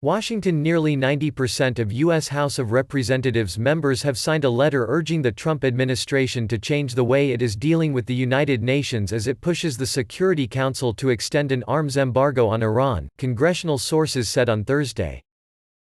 Washington. Nearly 90% of U.S. House of Representatives members have signed a letter urging the Trump administration to change the way it is dealing with the United Nations as it pushes the Security Council to extend an arms embargo on Iran, congressional sources said on Thursday.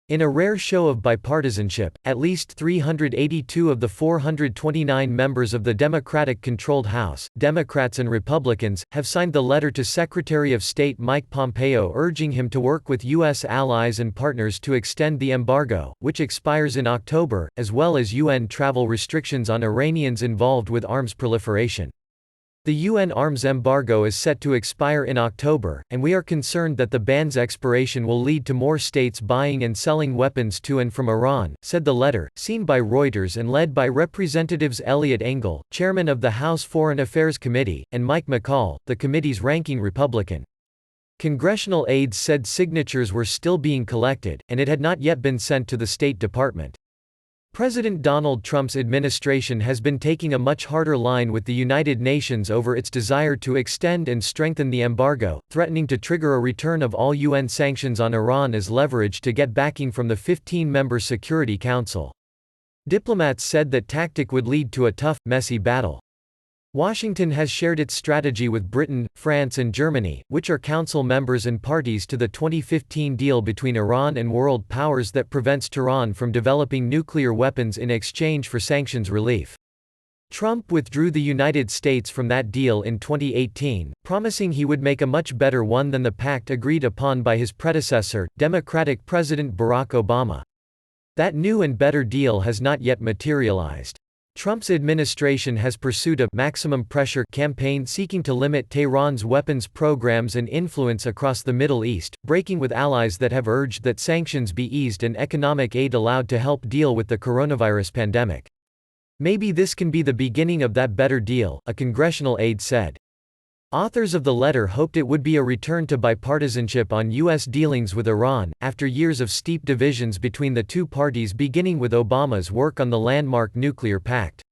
In a rare show of bipartisanship, at least 382 of the 429 members of the Democratic-controlled House, Democrats and Republicans, have signed the letter to Secretary of State Mike Pompeo urging him to work with U.S. allies and partners to extend the embargo, which expires in October, as well as UN travel restrictions on Iranians involved with arms proliferation. The UN arms embargo is set to expire in October, and we are concerned that the ban's expiration will lead to more states buying and selling weapons to and from Iran, said the letter, seen by Reuters and led by Representatives Eliot Engel, chairman of the House Foreign Affairs Committee, and Mike McCaul, the committee's ranking Republican. Congressional aides said signatures were still being collected, and it had not yet been sent to the State Department. President Donald Trump's administration has been taking a much harder line with the United Nations over its desire to extend and strengthen the embargo, threatening to trigger a return of all UN sanctions on Iran as leverage to get backing from the 15-member Security Council. Diplomats said that tactic would lead to a tough, messy battle. Washington has shared its strategy with Britain, France and Germany, which are council members and parties to the 2015 deal between Iran and world powers that prevents Tehran from developing nuclear weapons in exchange for sanctions relief. Trump withdrew the United States from that deal in 2018, promising he would make a much better one than the pact agreed upon by his predecessor, Democratic President Barack Obama. That new and better deal has not yet materialized. Trump's administration has pursued a maximum pressure campaign seeking to limit Tehran's weapons programs and influence across the Middle East, breaking with allies that have urged that sanctions be eased and economic aid allowed to help deal with the coronavirus pandemic. Maybe this can be the beginning of that better deal, a congressional aide said. Authors of the letter hoped it would be a return to bipartisanship on U.S. dealings with Iran, after years of steep divisions between the two parties beginning with Obama's work on the landmark nuclear pact.